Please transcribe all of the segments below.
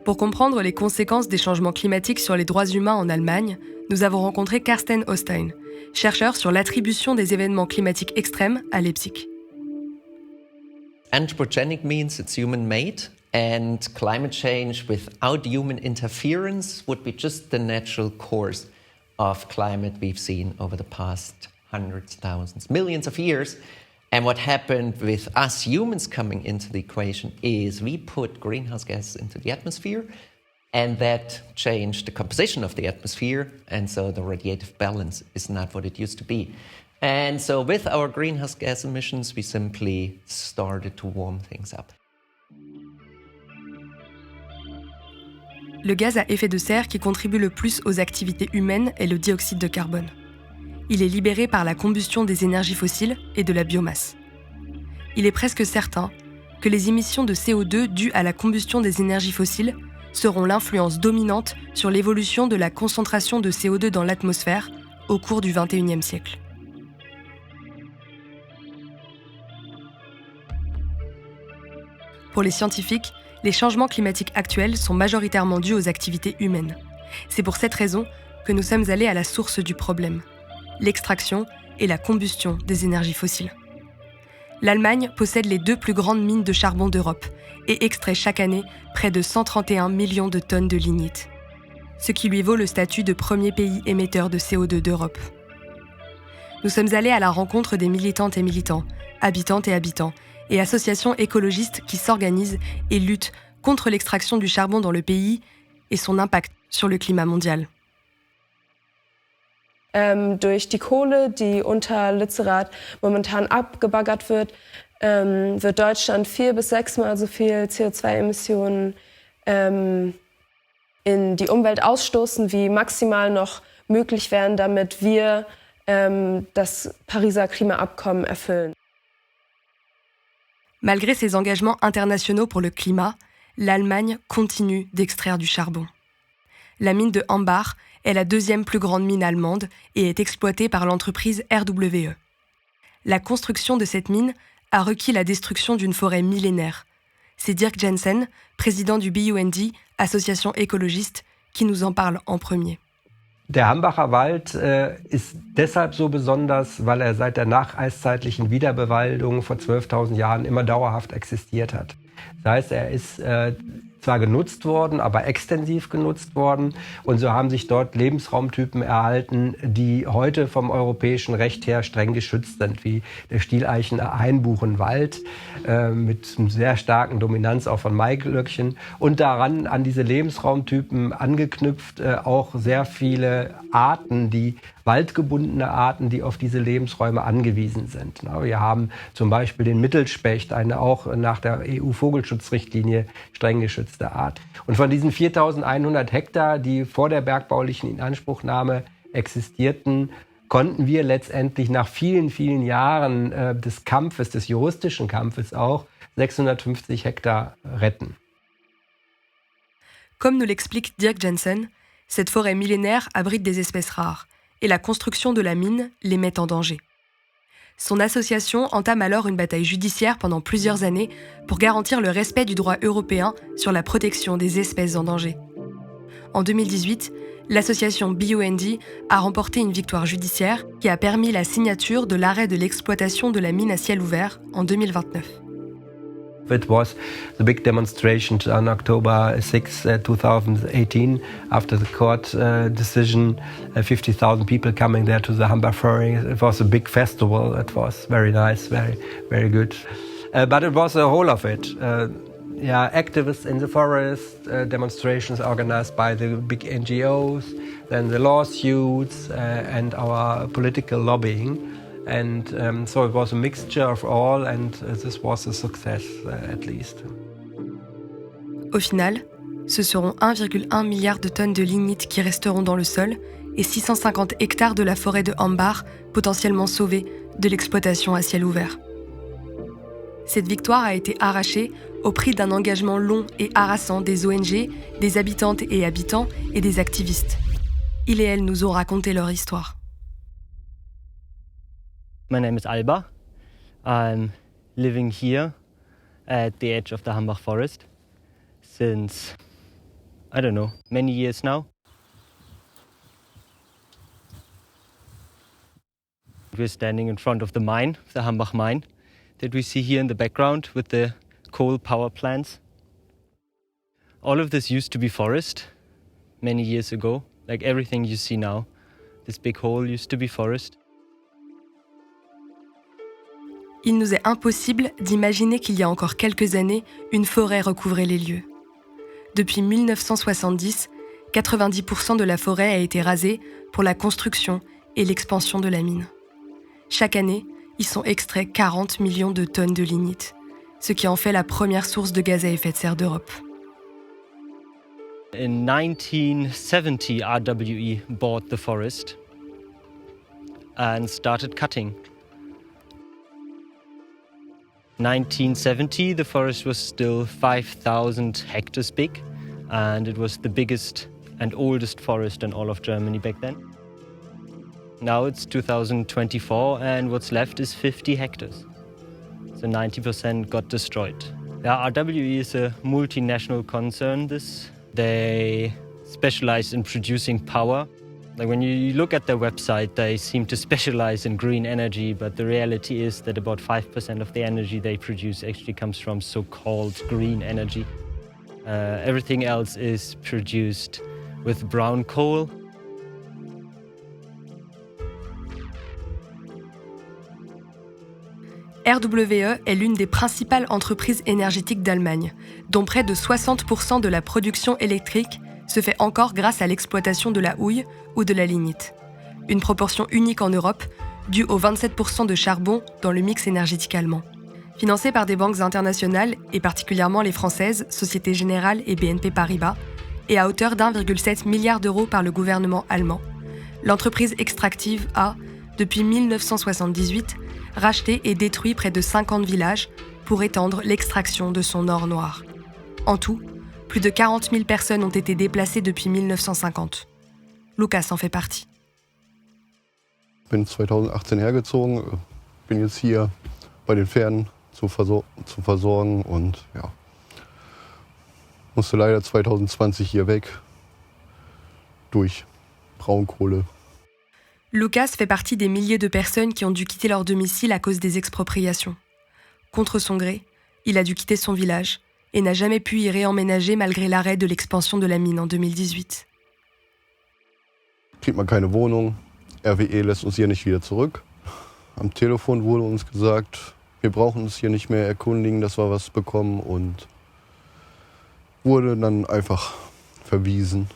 Pour comprendre les conséquences des changements climatiques sur les droits humains en Allemagne, nous avons rencontré Carsten Ostein, chercheur sur l'attribution des événements climatiques extrêmes à Leipzig. Anthropogenic means it's human-made, and climate change without human interference would be just the natural course of climate we've seen over the past hundreds, thousands, millions of years. And what happened with us humans coming into the equation is we put greenhouse gases into the atmosphere, and that changed the composition of the atmosphere, and so the radiative balance is not what it used to be. And so with our greenhouse gas emissions, we simply started to warm things up. Le gaz à effet de serre qui contribue le plus aux activités humaines est le dioxyde de carbone. Il est libéré par la combustion des énergies fossiles et de la biomasse. Il est presque certain que les émissions de CO2 dues à la combustion des énergies fossiles seront l'influence dominante sur l'évolution de la concentration de CO2 dans l'atmosphère au cours du XXIe siècle. Pour les scientifiques, les changements climatiques actuels sont majoritairement dus aux activités humaines. C'est pour cette raison que nous sommes allés à la source du problème, l'extraction et la combustion des énergies fossiles. L'Allemagne possède les 2 plus grandes mines de charbon d'Europe et extrait chaque année près de 131 millions de tonnes de lignite, ce qui lui vaut le statut de premier pays émetteur de CO2 d'Europe. Nous sommes allés à la rencontre des militantes et militants, habitantes et habitants, et associations écologistes qui s'organisent et luttent contre l'extraction du charbon dans le pays et son impact sur le climat mondial. Durch die Kohle, die unter Lützerath momentan abgebaggert wird, wird Deutschland 4 bis 6 Mal so viel CO2-Emissionen in die Umwelt ausstoßen, wie maximal noch möglich wären, damit wir das Pariser Klimaabkommen erfüllen. Malgré ses engagements internationaux pour le climat, l'Allemagne continue d'extraire du charbon. La mine de Hambach est la 2e plus grande mine allemande et est exploitée par l'entreprise RWE. La construction de cette mine a requis la destruction d'une forêt millénaire. C'est Dirk Jensen, président du BUND, association écologiste, qui nous en parle en premier. Der Hambacher Wald ist deshalb so besonders, weil er seit der nacheiszeitlichen Wiederbewaldung vor 12.000 Jahren immer dauerhaft existiert hat. Das heißt, er ist zwar genutzt worden, aber extensiv genutzt worden. Und so haben sich dort Lebensraumtypen erhalten, die heute vom europäischen Recht her streng geschützt sind, wie der Stieleichen-Einbuchenwald mit einer sehr starken Dominanz auch von Maiglöckchen. Und daran, an diese Lebensraumtypen angeknüpft, auch sehr viele Arten, waldgebundene Arten, die auf diese Lebensräume angewiesen sind. Wir haben zum Beispiel den Mittelspecht, eine auch nach der EU-Vogelschutzrichtlinie streng geschützte Art. Und von diesen 4.100 Hektar, die vor der bergbaulichen Inanspruchnahme existierten, konnten wir letztendlich nach vielen, vielen Jahren des Kampfes, des juristischen Kampfes auch, 650 Hektar retten. Comme nous l'explique Dirk Jensen, cette forêt millénaire abrite des espèces rares et la construction de la mine les met en danger. Son association entame alors une bataille judiciaire pendant plusieurs années pour garantir le respect du droit européen sur la protection des espèces en danger. En 2018, l'association BUND a remporté une victoire judiciaire qui a permis la signature de l'arrêt de l'exploitation de la mine à ciel ouvert en 2029. It was the big demonstration on October 6, 2018, after the court decision, 50,000 people coming there to the Hambach Forest. It was a big festival. It was very nice, very, very good. But it was the whole of it. Activists in the forest, demonstrations organized by the big NGOs, then the lawsuits and our political lobbying. And so it was a mixture of all, and this was a success, at least. Au final, ce seront 1,1 milliard de tonnes de lignite qui resteront dans le sol et 650 hectares de la forêt de Hambach potentiellement sauvés de l'exploitation à ciel ouvert. Cette victoire a été arrachée au prix d'un engagement long et harassant des ONG, des habitantes et habitants et des activistes. Ils et elles nous ont raconté leur histoire. My name is Alba. I'm living here at the edge of the Hambach forest since I don't know, many years now. We're standing in front of the mine, the Hambach mine, that we see here in the background with the coal power plants. All of this used to be forest many years ago, like everything you see now. This big hole used to be forest. Il nous est impossible d'imaginer qu'il y a encore quelques années, une forêt recouvrait les lieux. Depuis 1970, 90% de la forêt a été rasée pour la construction et l'expansion de la mine. Chaque année, ils sont extraits 40 millions de tonnes de lignite, ce qui en fait la première source de gaz à effet de serre d'Europe. In 1970, RWE bought the forest and started cutting. 1970, the forest was still 5,000 hectares big, and it was the biggest and oldest forest in all of Germany back then. Now it's 2024, and what's left is 50 hectares. So 90% got destroyed. RWE is a multinational concern. They specialize in producing power. Like when you look at their website, they seem to specialize in green energy, but the reality is that about 5% of the energy they produce actually comes from so-called green energy. Everything else is produced with brown coal. RWE est l'une des principales entreprises énergétiques d'Allemagne, dont près de 60% de la production électrique se fait encore grâce à l'exploitation de la houille ou de la lignite. Une proportion unique en Europe, due aux 27% de charbon dans le mix énergétique allemand. Financée par des banques internationales, et particulièrement les françaises, Société Générale et BNP Paribas, et à hauteur d'1,7 milliard d'euros par le gouvernement allemand, l'entreprise extractive a, depuis 1978, racheté et détruit près de 50 villages pour étendre l'extraction de son or noir. En tout, plus de 40 000 personnes ont été déplacées depuis 1950. Lukas en fait partie. Ich bin 2018 hergezogen, bin jetzt hier bei den Pferden zu versorgen und ja, musste leider 2020 hier weg durch Braunkohle. Lukas fait partie des milliers de personnes qui ont dû quitter leur domicile à cause des expropriations. Contre son gré, il a dû quitter son village et n'a jamais pu y réemménager malgré l'arrêt de l'expansion de la mine en 2018. Kriegt man keine Wohnung, RWE lässt uns hier nicht wieder zurück. Am Telefon wurde uns gesagt, wir brauchen uns hier nicht mehr erkundigen, dass wir was bekommen und wurde dann einfach verwiesen,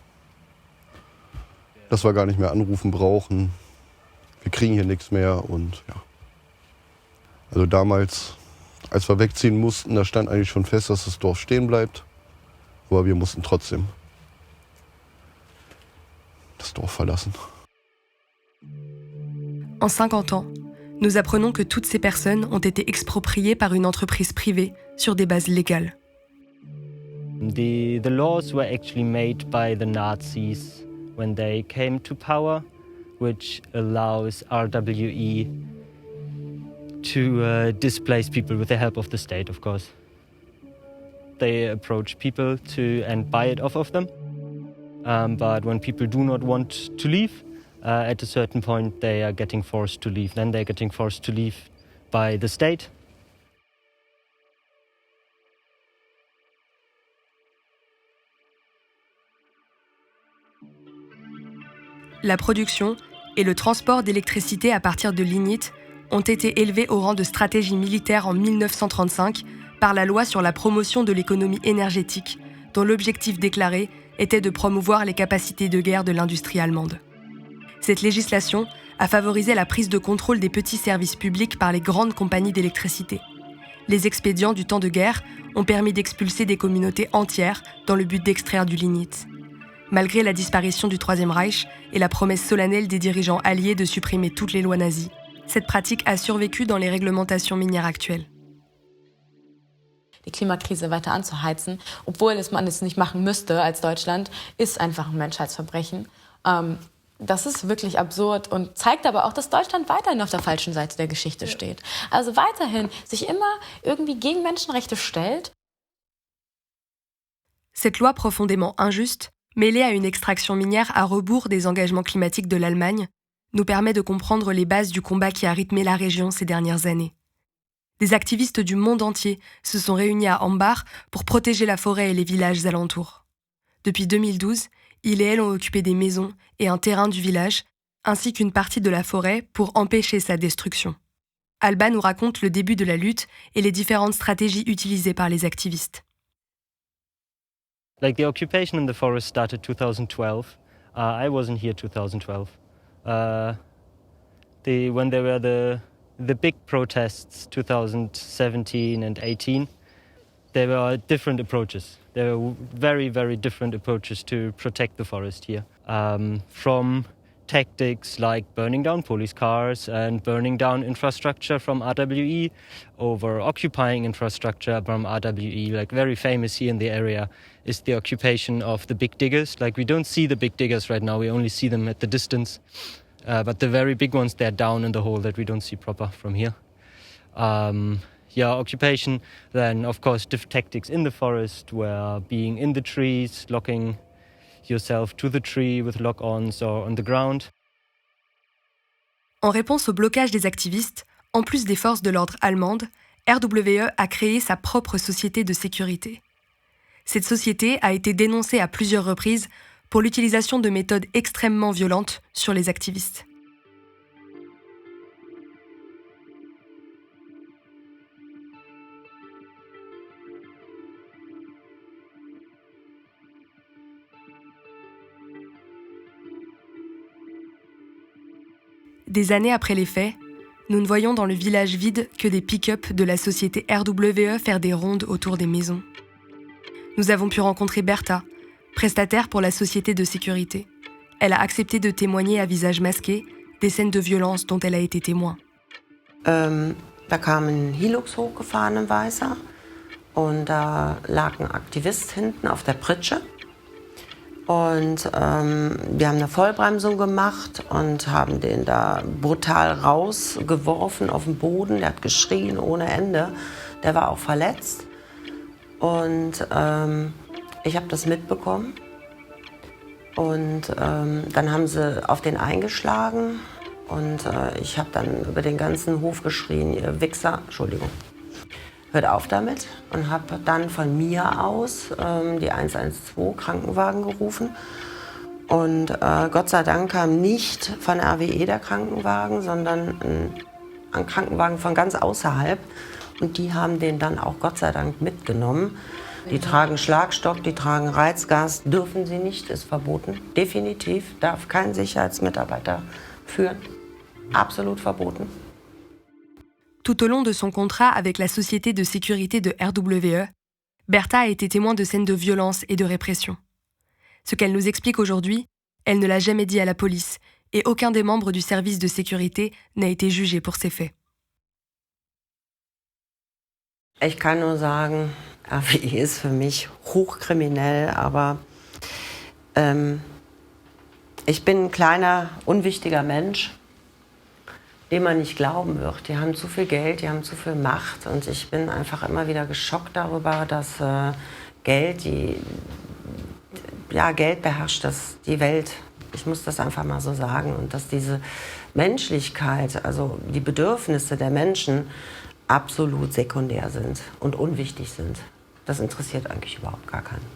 dass wir gar nicht mehr anrufen brauchen. Wir kriegen hier nichts mehr und ja. Also damals, als wir wegziehen mussten, da stand eigentlich schon fest, dass das Dorf stehen bleibt. Aber wir mussten trotzdem das Dorf verlassen. En 50 ans, nous apprenons que toutes ces personnes ont été expropriées par une entreprise privée sur des bases légales. The laws were actually made by the Nazis when they came to power, which allows RWE to displace people with the help of the state, of course. They approach people and buy it off of them. But when people do not want to leave, at a certain point they are getting forced to leave. Then they're getting forced to leave by the state. La production et le transport d'électricité à partir de lignite ont été élevés au rang de stratégie militaire en 1935 par la loi sur la promotion de l'économie énergétique, dont l'objectif déclaré était de promouvoir les capacités de guerre de l'industrie allemande. Cette législation a favorisé la prise de contrôle des petits services publics par les grandes compagnies d'électricité. Les expédients du temps de guerre ont permis d'expulser des communautés entières dans le but d'extraire du lignite. Malgré la disparition du Troisième Reich et la promesse solennelle des dirigeants alliés de supprimer toutes les lois nazies, cette pratique a survécu dans les réglementations minières actuelles. Die Klimakrise weiter anzuheizen, obwohl man es nicht machen müsste als Deutschland, ist einfach ein Menschheitsverbrechen. Das ist wirklich absurd und zeigt aber auch, dass Deutschland weiterhin auf der falschen Seite der Geschichte steht. Also weiterhin sich immer irgendwie gegen Menschenrechte stellt. Cette loi profondément injuste, mêlée à une extraction minière à rebours des engagements climatiques de l'Allemagne, nous permet de comprendre les bases du combat qui a rythmé la région ces dernières années. Des activistes du monde entier se sont réunis à Ambach pour protéger la forêt et les villages alentours. Depuis 2012, ils et elles ont occupé des maisons et un terrain du village, ainsi qu'une partie de la forêt pour empêcher sa destruction. Alba nous raconte le début de la lutte et les différentes stratégies utilisées par les activistes. Like the occupation in the forest started 2012. I wasn't here 2012. When there were the big protests 2017 and 18, there were different approaches. There were very, very different approaches to protect the forest here. From tactics like burning down police cars and burning down infrastructure from RWE, over occupying infrastructure from RWE. Like very famous here in the area is the occupation of the big diggers. Like we don't see the big diggers right now, we only see them at the distance. But the very big ones, they're down in the hole that we don't see proper from here. Occupation, then of course tactics in the forest were being in the trees, locking yourself to the tree with lock-ons or on the ground. En réponse au blocage des activistes, en plus des forces de l'ordre allemandes, RWE a créé sa propre société de sécurité. Cette société a été dénoncée à plusieurs reprises pour l'utilisation de méthodes extrêmement violentes sur les activistes. Des années après les faits, nous ne voyons dans le village vide que des pick-up de la société RWE faire des rondes autour des maisons. Nous avons pu rencontrer Bertha, prestataire pour la société de sécurité. Elle a accepté de témoigner à visage masqué des scènes de violence dont elle a été témoin. Da kam ein Hilux hochgefahren im Weißer und da lag ein Aktivist hinten auf der Pritsche. Und wir haben eine Vollbremsung gemacht und haben den da brutal rausgeworfen auf den Boden. Der hat geschrien ohne Ende. Der war auch verletzt. Und ich habe das mitbekommen. Und dann haben sie auf den eingeschlagen. Und ich habe dann über den ganzen Hof geschrien, ihr Wichser, Entschuldigung. Hört auf damit, und habe dann von mir aus die 112 Krankenwagen gerufen. Und Gott sei Dank kam nicht von RWE der Krankenwagen, sondern ein Krankenwagen von ganz außerhalb. Und die haben den dann auch Gott sei Dank mitgenommen. Die tragen Schlagstock, die tragen Reizgas, dürfen sie nicht, ist verboten. Definitiv, darf kein Sicherheitsmitarbeiter führen. Absolut verboten. Tout au long de son contrat avec la société de sécurité de RWE, Bertha a été témoin de scènes de violence et de répression. Ce qu'elle nous explique aujourd'hui, elle ne l'a jamais dit à la police et aucun des membres du service de sécurité n'a été jugé pour ces faits. Ich kann nur sagen, RWE ist für mich hochkriminell, aber ich bin ein kleiner, unwichtiger Mensch, dem man nicht glauben wird. Die haben zu viel Geld, die haben zu viel Macht und ich bin einfach immer wieder geschockt darüber, dass Geld beherrscht die Welt. Ich muss das einfach mal so sagen. Und dass diese Menschlichkeit, also die Bedürfnisse der Menschen absolut sekundär sind und unwichtig sind. Das interessiert eigentlich überhaupt gar keinen.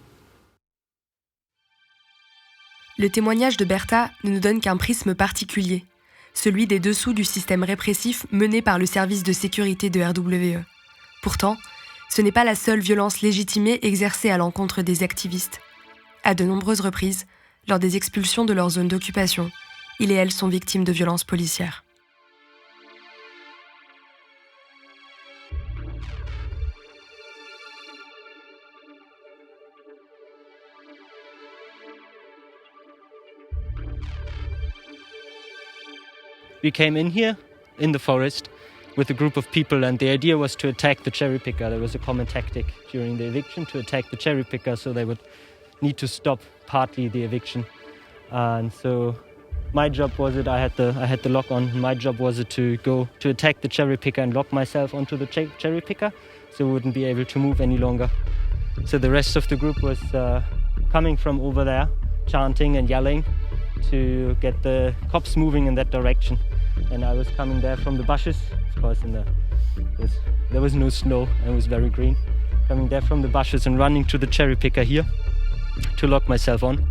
Le témoignage de Bertha ne nous donne qu'un prisme particulier, celui des dessous du système répressif mené par le service de sécurité de RWE. Pourtant, ce n'est pas la seule violence légitimée exercée à l'encontre des activistes. À de nombreuses reprises, lors des expulsions de leur zone d'occupation, ils et elles sont victimes de violences policières. We came in here, in the forest, with a group of people, and the idea was to attack the cherry picker. There was a common tactic during the eviction to attack the cherry picker, so they would need to stop partly the eviction. And so my job was I had the lock on. My job was to go to attack the cherry picker and lock myself onto the cherry picker, so we wouldn't be able to move any longer. So the rest of the group was coming from over there, chanting and yelling to get the cops moving in that direction. And I was coming there from the bushes, of course there was no snow and it was very green. Coming there from the bushes and running to the cherry picker here to lock myself on.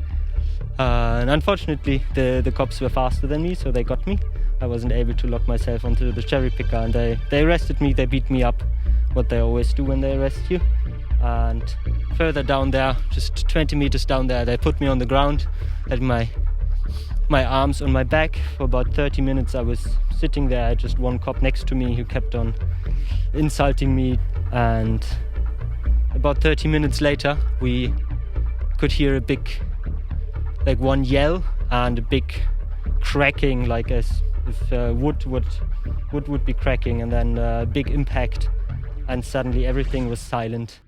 And unfortunately the cops were faster than me, so they got me. I wasn't able to lock myself onto the cherry picker, and they arrested me, they beat me up, what they always do when they arrest you. And further down there, just 20 meters down there, they put me on the ground, had my arms on my back. For about 30 minutes I was sitting there, just one cop next to me who kept on insulting me. And about 30 minutes later we could hear a big, like one yell and a big cracking, like as if wood would be cracking, and then a big impact, and suddenly everything was silent.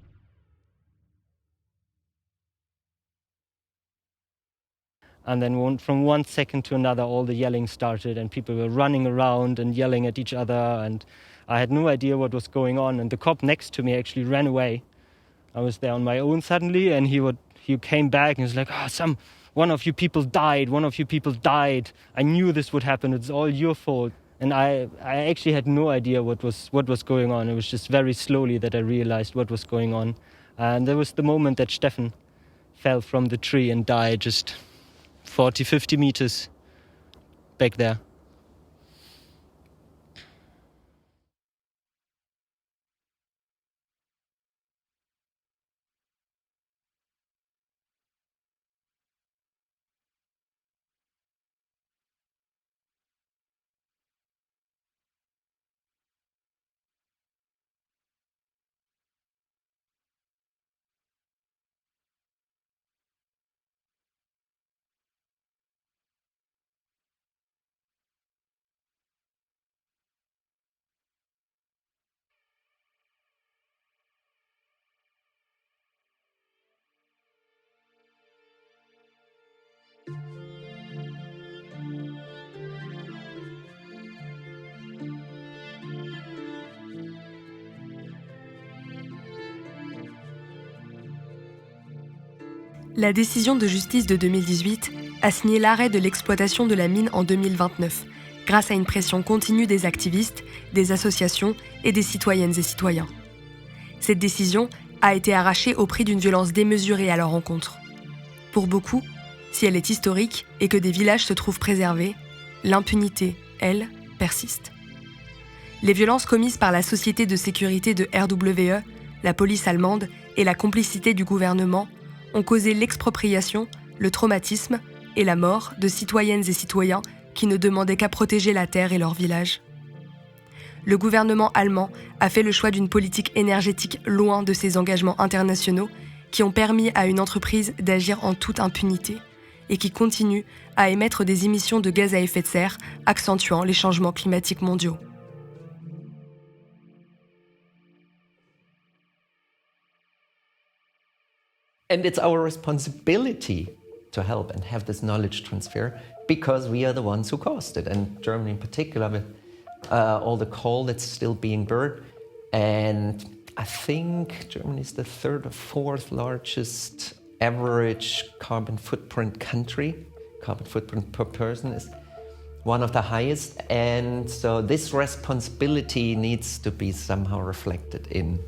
And then from one second to another, all the yelling started, and people were running around and yelling at each other, and I had no idea what was going on. And the cop next to me actually ran away. I was there on my own suddenly, and he came back and was like, one of you people died. I knew this would happen. It's all your fault. And I actually had no idea what was going on. It was just very slowly that I realized what was going on. And there was the moment that Steffen fell from the tree and died just 40, 50 meters back there. La décision de justice de 2018 a signé l'arrêt de l'exploitation de la mine en 2029, grâce à une pression continue des activistes, des associations et des citoyennes et citoyens. Cette décision a été arrachée au prix d'une violence démesurée à leur encontre. Pour beaucoup, si elle est historique et que des villages se trouvent préservés, l'impunité, elle, persiste. Les violences commises par la société de sécurité de RWE, la police allemande et la complicité du gouvernement ont causé l'expropriation, le traumatisme et la mort de citoyennes et citoyens qui ne demandaient qu'à protéger la terre et leur village. Le gouvernement allemand a fait le choix d'une politique énergétique loin de ses engagements internationaux qui ont permis à une entreprise d'agir en toute impunité et qui continue à émettre des émissions de gaz à effet de serre, accentuant les changements climatiques mondiaux. And it's our responsibility to help and have this knowledge transfer because we are the ones who caused it. And Germany in particular with all the coal that's still being burned. And I think Germany is the third or fourth largest average carbon footprint country. Carbon footprint per person is one of the highest. And so this responsibility needs to be somehow reflected in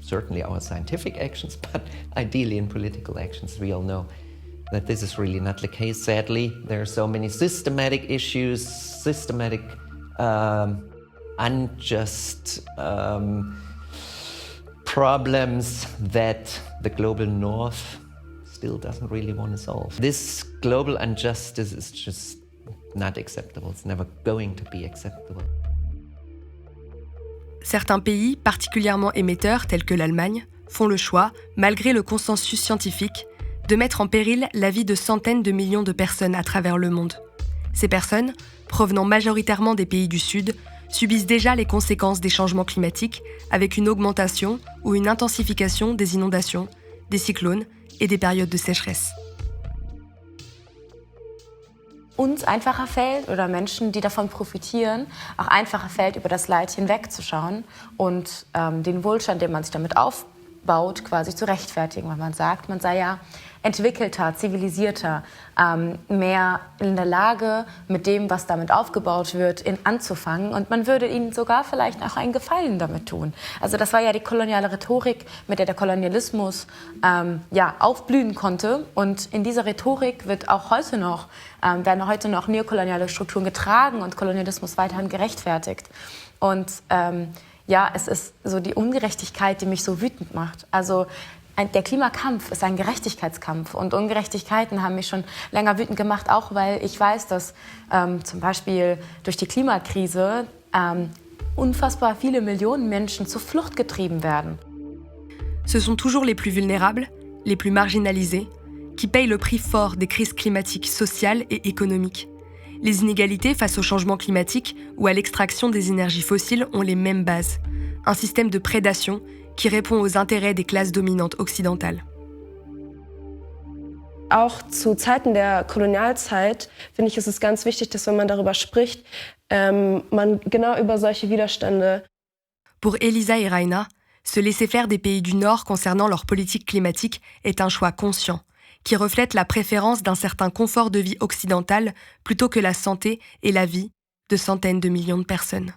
certainly our scientific actions, but ideally in political actions. We all know that this is really not the case. Sadly, there are so many systematic issues, systematic unjust problems that the global north still doesn't really want to solve. This global injustice is just not acceptable. It's never going to be acceptable. Certains pays, particulièrement émetteurs tels que l'Allemagne, font le choix, malgré le consensus scientifique, de mettre en péril la vie de centaines de millions de personnes à travers le monde. Ces personnes, provenant majoritairement des pays du Sud, subissent déjà les conséquences des changements climatiques avec une augmentation ou une intensification des inondations, des cyclones et des périodes de sécheresse. Uns einfacher fällt, oder Menschen, die davon profitieren, auch einfacher fällt, über das Leid hinwegzuschauen und den Wohlstand, den man sich damit baut, quasi zu rechtfertigen, weil man sagt, man sei ja entwickelter, zivilisierter, mehr in der Lage, mit dem, was damit aufgebaut wird, anzufangen. Und man würde ihnen sogar vielleicht auch einen Gefallen damit tun. Also das war ja die koloniale Rhetorik, mit der Kolonialismus aufblühen konnte. Und in dieser Rhetorik werden heute noch neokoloniale Strukturen getragen und Kolonialismus weiterhin gerechtfertigt. Und es ist so die Ungerechtigkeit, die mich so wütend macht. Also der Klimakampf ist ein Gerechtigkeitskampf und Ungerechtigkeiten haben mich schon länger wütend gemacht, auch weil ich weiß, dass zum Beispiel durch die Klimakrise unfassbar viele Millionen Menschen zur Flucht getrieben werden. Ce sont toujours les plus vulnérables, les plus marginalisés, qui payent le prix fort des crises climatiques sociales et économiques. Les inégalités face au changement climatique ou à l'extraction des énergies fossiles ont les mêmes bases. Un système de prédation qui répond aux intérêts des classes dominantes occidentales. Auch zu Zeiten der Kolonialzeit, finde ich, ist es ganz wichtig, dass wenn man darüber spricht, man genau über solche Widerstände. Pour Elisa et Raina, se laisser faire des pays du Nord concernant leur politique climatique est un choix conscient, qui reflète la préférence d'un certain confort de vie occidental plutôt que la santé et la vie de centaines de millions de personnes.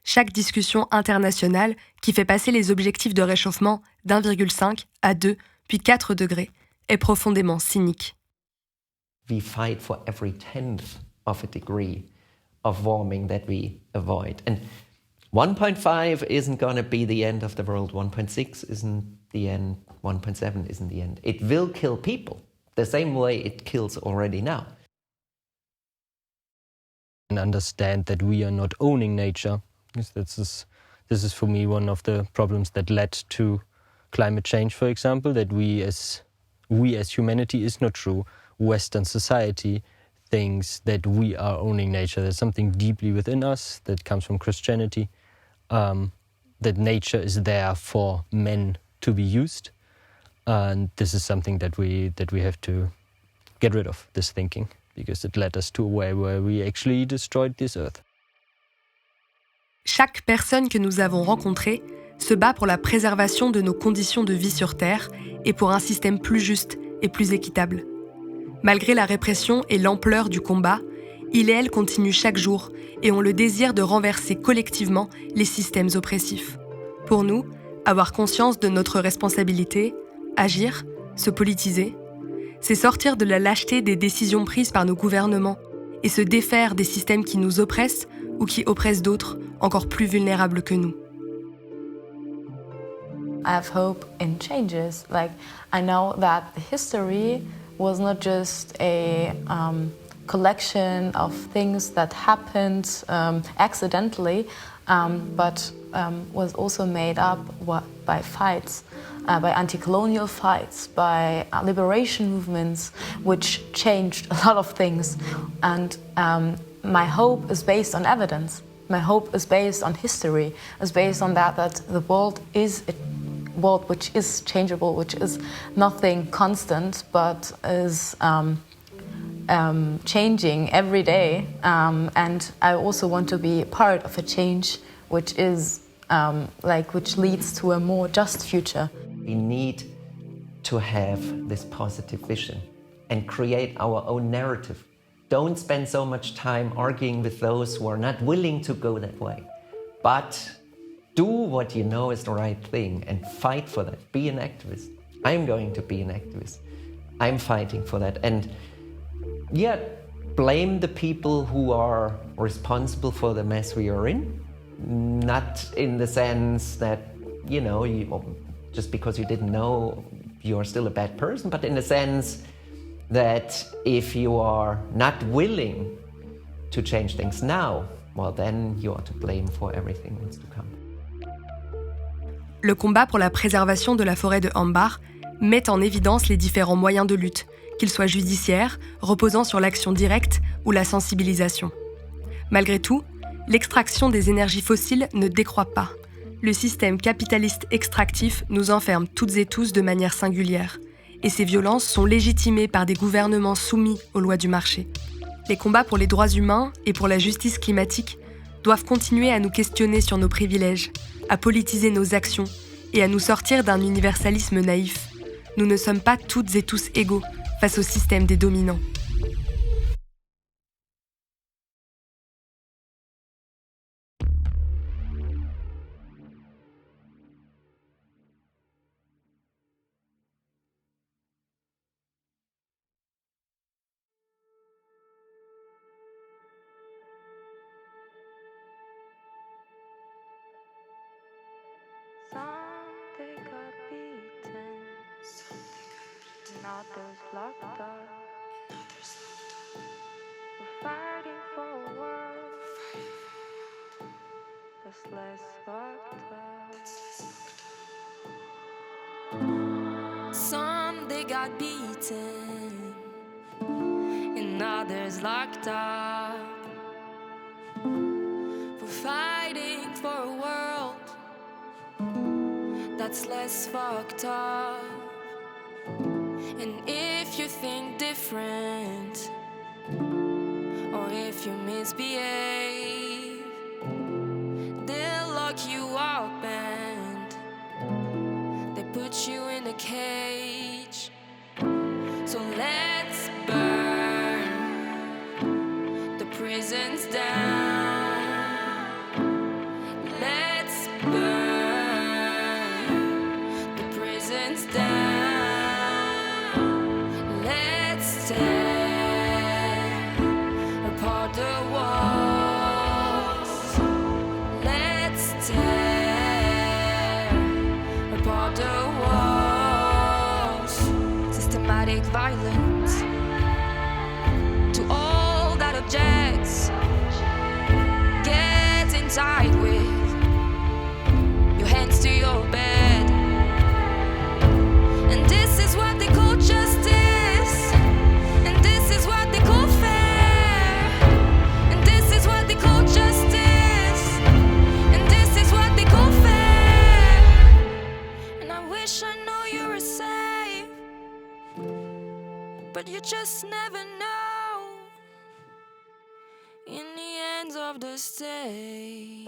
Chaque discussion internationale qui fait passer les objectifs de réchauffement d'1,5 à 2 puis 4 degrés est profondément cynique. We fight for every 10th of a degree of warming that we avoid. And 1.5 isn't going to be the end of the world. 1.6 isn't the end. 1.7 isn't the end. It will kill people the same way it kills already now. And understand that we are not owning nature. This is for me one of the problems that led to climate change, for example, that we as humanity is not true. Western society thinks that we are owning nature. There's something deeply within us that comes from Christianity, that nature is there for men to be used. And this is something that we have to get rid of, this thinking, because it led us to a way where we actually destroyed this earth. Chaque personne que nous avons rencontrée se bat pour la préservation de nos conditions de vie sur Terre et pour un système plus juste et plus équitable. Malgré la répression et l'ampleur du combat, il et elle continuent chaque jour et ont le désir de renverser collectivement les systèmes oppressifs. Pour nous, avoir conscience de notre responsabilité, agir, se politiser, c'est sortir de la lâcheté des décisions prises par nos gouvernements et se défaire des systèmes qui nous oppressent ou qui oppressent d'autres encore plus vulnérables que nous. I have hope in changes. Like, I know that the history was not just a collection of things that happened accidentally, but was also made up by fights, by anti-colonial fights, by liberation movements, which changed a lot of things. And my hope is based on evidence. My hope is based on history, is based on that the world is a world which is changeable, which is nothing constant, but is changing every day. And I also want to be part of a change which is which leads to a more just future. We need to have this positive vision and create our own narrative. Don't spend so much time arguing with those who are not willing to go that way. But do what you know is the right thing and fight for that. Be an activist. I'm going to be an activist. I'm fighting for that. And blame the people who are responsible for the mess we are in. Not in the sense that, just because you didn't know, you're still a bad person, but in the sense that if you are not willing to change things now, well, then you are to blame for everything that's to come. Le combat pour la préservation de la forêt de Ambar met en évidence les différents moyens de lutte, qu'ils soient judiciaires, reposant sur l'action directe ou la sensibilisation. Malgré tout, l'extraction des énergies fossiles ne décroît pas. Le système capitaliste extractif nous enferme toutes et tous de manière singulière. Et ces violences sont légitimées par des gouvernements soumis aux lois du marché. Les combats pour les droits humains et pour la justice climatique doivent continuer à nous questionner sur nos privilèges, à politiser nos actions et à nous sortir d'un universalisme naïf. Nous ne sommes pas toutes et tous égaux face au système des dominants. Some they got beaten, and others locked up. We're fighting for a world that's less fucked up. Some they got beaten, and others locked up. We're fighting for a world that's less fucked up. And if you think different, or if you misbehave, they'll lock you up and they put you in a cage. So let's burn the prisons down. Let's burn the prisons down. Let's tear apart the walls. Let's tear apart the walls. Systematic violence to all that objects. Get inside with your hands to your bed. And this is what they call justice. And this is what they call fair. And this is what they call justice. And this is what they call fair. And I wish I know you were safe, but you just never know in the ends of the state.